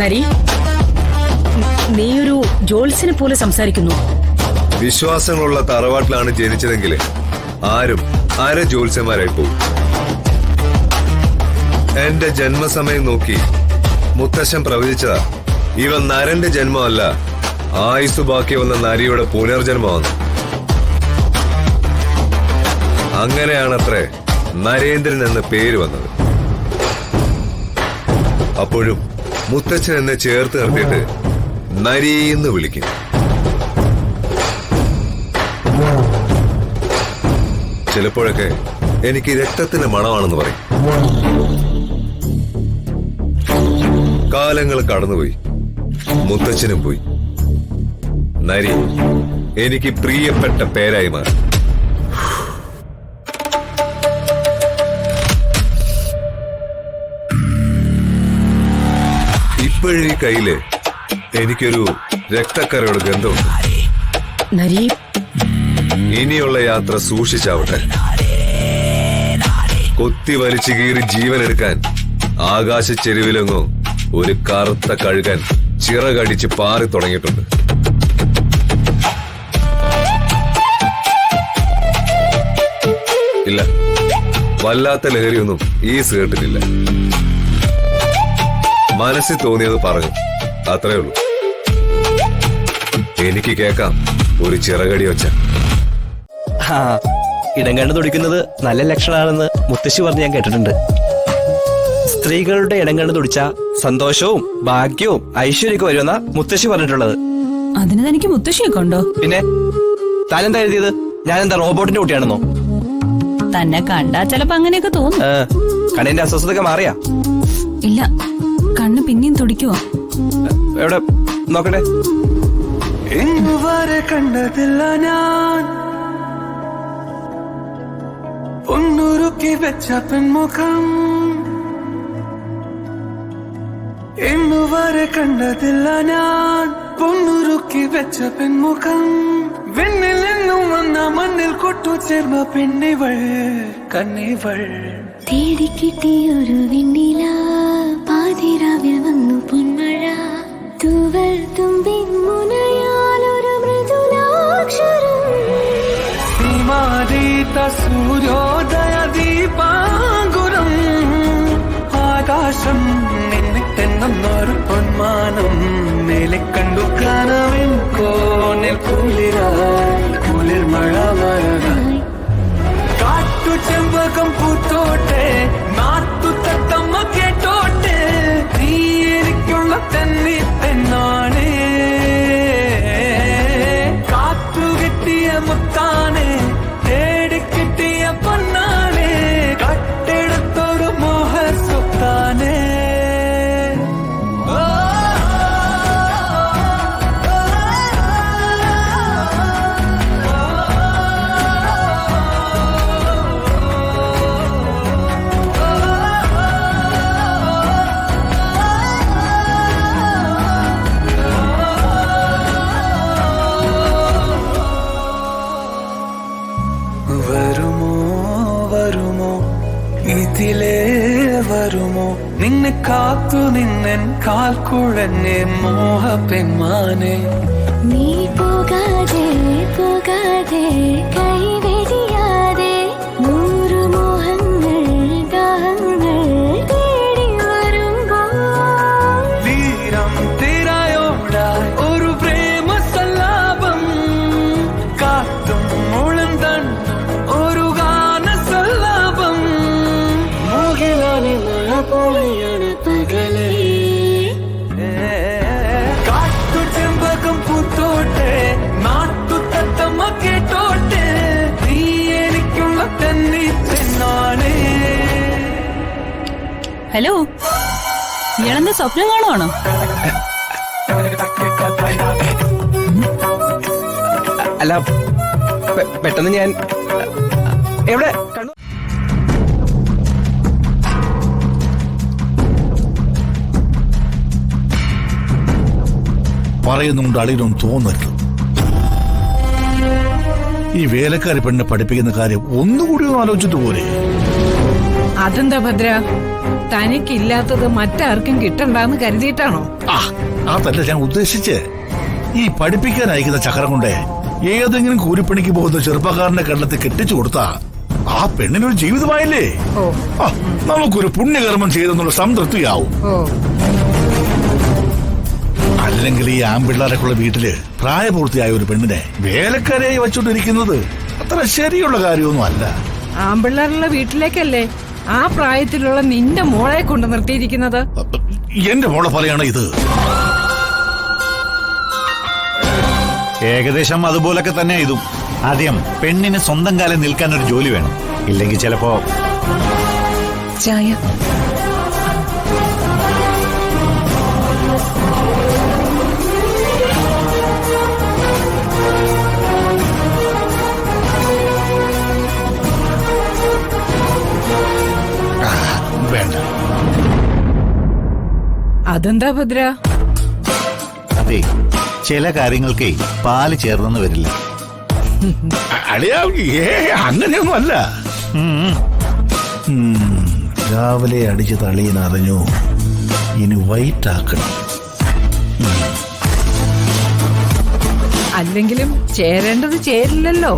നരി, നീയൊരു ജോത്സ്യനെ പോലെ സംസാരിക്കുന്നു. വിശ്വാസങ്ങളുള്ള തറവാട്ടിലാണ് ജനിച്ചതെങ്കിൽ ആരും ജോത്സ്യന്മാരായി പോകും. എന്റെ ജന്മസമയം നോക്കി മുത്തശ്ശൻ പ്രവചിച്ചതാ. ഇവൻ നരന്റെ ജന്മമല്ല, ആയുസ് ബാക്കി വന്ന നരിയുടെ പുനർജന്മമാണ്. അങ്ങനെയാണത്രേ നരേന്ദ്രൻ എന്ന പേര് വന്നത്. അപ്പോഴും മുത്തച്ഛൻ എന്നെ ചേർത്ത് നിർത്തിയിട്ട് നരീന്ന് വിളിക്കും. ചിലപ്പോഴൊക്കെ എനിക്ക് രക്തത്തിന്റെ മണമാണെന്ന് പറയും. കാലങ്ങൾ കടന്നുപോയി, മുത്തച്ഛനും പോയി. നരി എനിക്ക് പ്രിയപ്പെട്ട പേരായി മാറി. ഇപ്പോഴീ കയ്യില് എനിക്കൊരു രക്തക്കറയുടെ ഗന്ധമുണ്ട്. നരി, ഇനിയുള്ള യാത്ര സൂക്ഷിച്ചാവട്ടെ. കൊത്തി വലിച്ചു കീറി ജീവനെടുക്കാൻ ആകാശച്ചെരുവിലെങ്ങോ ഒരു കറുത്ത കഴുകൻ ചിറകടിച്ച് പാറി തുടങ്ങിയിട്ടുണ്ട്. ഇല്ല, വല്ലാത്ത ലഹരിയൊന്നും ഈ സിഗരറ്റിനില്ല. മനസ്സിൽ തോന്നിയത് പറഞ്ഞു, അത്രേ ഉള്ളൂ. എനിക്ക് കേൾക്കാം ഒരു ചിറകടി ഒച്ച. ഇടം കണ്ടു തുടിക്കുന്നത് നല്ല ലക്ഷണമാണെന്ന് മുത്തശ്ശി പറഞ്ഞ് ഞാൻ കേട്ടിട്ടുണ്ട്. സ്ത്രീകളുടെ ഇടം കണ്ടു തുടിച്ച സന്തോഷവും ഭാഗ്യവും ഐശ്വര്യമൊക്കെ വരുമെന്ന മുത്തശ്ശി പറഞ്ഞിട്ടുള്ളത്. അതിന് തനിക്ക് മുത്തശ്ശിയൊക്കെ ഉണ്ടോ? പിന്നെ താനെന്താ എഴുതിയത്? ഞാനെന്താ റോബോട്ടിന്റെ കുട്ടിയാണെന്നോ? തന്നെ കണ്ടാ ചിലപ്പോ അങ്ങനെയൊക്കെ തോന്നും. കണ്ണിന്റെ അസ്വസ്ഥതൊക്കെ മാറിയാ? ഇല്ല, കണ്ണ് പിന്നെയും തുടിക്കുവോ? എവിടെ നോക്കട്ടെ. ഇന്നുവരെ കണ്ടതില്ല ഞാൻ ഒന്നുരുക്കി വെച്ച പെൺമുഖം. ഇന്നുവരെ കണ്ടതില്ല ഞാൻ പൊന്നുരുക്കി വെച്ച പെൺമുഖം. വെണ്ണിൽ നിന്നും വന്ന മണ്ണിൽ കൊട്ടു ചേർന്ന പെണ്ണിവൾ കണ്ണിവൾ. തേടിക്കിട്ടിയൊരു വെണ്ണില പാതിരാവിൽ വന്നു പൊന്മഴ. തൂവൽ തുമ്പിൻ മുനയാലൊരു മൃദുലാക്ഷരം. സീമാതീത സൂര്യോദയ ദീപാങ്കുരം. ആകാശം നിന്നിട്ടെന്നൊരു പൊന്മാനം. മേലെ കണ്ടു കനവിൻ കോണിൽ കുളിരായി കുളിർ മഴ മഴകായി. കാട്ടു ചെമ്പകം പൂത്തോട്ടെ, നാട്ടു തത്തമ്മ കേട്ടോട്ടെ. നീ എനിക്കുള്ള തന്നി പെണ്ണാണേ. കാറ്റു കെട്ടിയ മുത്താനെ, തേടിക്കിട്ടിയ പൊന്നാനെ. കട്ടെടുത്തൊരു മോഹ സ്വത്താനേ. ഇതിലേ വരുമോ നിന്നെ കാത്തു നിന്നൻ കാൽക്കുഴന്നെ മോഹ പെൺമാനെ. നീ പോകാതെ പോകാതെ കൈവെടിയാതെ നൂറു മോഹങ്ങൾ ദാഹങ്ങൾ തേടി വരുമ്പോൾ. തീരം തിരയോടായി ഒരു പ്രേമ സല്ലാപം. കാത്തും മുളന്തൺ ഒരു ഗാന സല്ലാപം. മുകിലാനെ മഴ പോലെയാണ് പകലേ. കാട്ടു ചെമ്പകം പൂത്തോട്ടെ, നാട്ടു തത്തമ്മ കേട്ടോട്ടെ. നീ എനിക്കുള്ള തന്നി പെണ്ണാണേ. ഹലോ, ഇയാളെന്താ സ്വപ്നം കാണുവാണോ? അല്ല, പെട്ടെന്ന് ഞാൻ എവിടെ കണ്ടു. പറയുന്നുണ്ട് അളിയിലൊന്നും തോന്നരുത്. ഈ വേലക്കാരി പെണ്ണെ പഠിപ്പിക്കുന്ന കാര്യം ഒന്നുകൂടി ഒന്ന് ആലോചിച്ചിട്ട് പോരെ. അതെന്താ ഭദ്ര, തനിക്കില്ലാത്തത് മറ്റാർക്കും കിട്ടണ്ടെന്ന് കരുതിയിട്ടാണോ? ആ അതല്ല ഞാൻ ഉദ്ദേശിച്ച്, ഈ പഠിപ്പിക്കാൻ അയക്കുന്ന ചക്രം കൊണ്ട് ഏതെങ്കിലും കൂലിപ്പണിക്ക് പോകുന്ന ചെറുപ്പക്കാരനെ കണ്ടെത്തി കെട്ടിച്ചു കൊടുത്താ ആ പെണ്ണിനൊരു ജീവിതമായില്ലേ? ഓ ആ, നമുക്കൊരു പുണ്യകർമ്മം ചെയ്തെന്നുള്ള സംതൃപ്തിയാവും. ഓ അല്ലെങ്കിൽ ഈ ആൺപിള്ളേരൊക്കെയുള്ള വീട്ടില് പ്രായപൂർത്തിയായ ഒരു പെണ്ണിനെ വേലക്കാരെയായി വച്ചോണ്ടിരിക്കുന്നത് അത്ര ശരിയുള്ള കാര്യമൊന്നും അല്ല. ആമ്പിള്ളേരുള്ള വീട്ടിലേക്കല്ലേ ആ പ്രായത്തിലുള്ള നിന്റെ മോളെ കൊണ്ട് നിർത്തിയിരിക്കുന്നത്? എന്റെ മോളെ പോലെയാണ് ഇത്. ഏകദേശം അതുപോലൊക്കെ തന്നെ ഇതും. ആദ്യം പെണ്ണിന് സ്വന്തം കാലം നിൽക്കാൻ ഒരു ജോലി വേണം, ഇല്ലെങ്കിൽ ചിലപ്പോ. ചായ. വേണ്ട. അതെന്താ ഭദ്ര? അതെ, ചില കാര്യങ്ങൾക്ക് പാല് ചേർന്നെന്ന് വരില്ല. അളിയാ, അങ്ങനെയൊന്നും അല്ല. രാവിലെ അടിച്ച് തളീന്നറിഞ്ഞു, ഇനി വൈറ്റാക്കണം. അല്ലെങ്കിലും ചേരേണ്ടത് ചേരില്ലല്ലോ.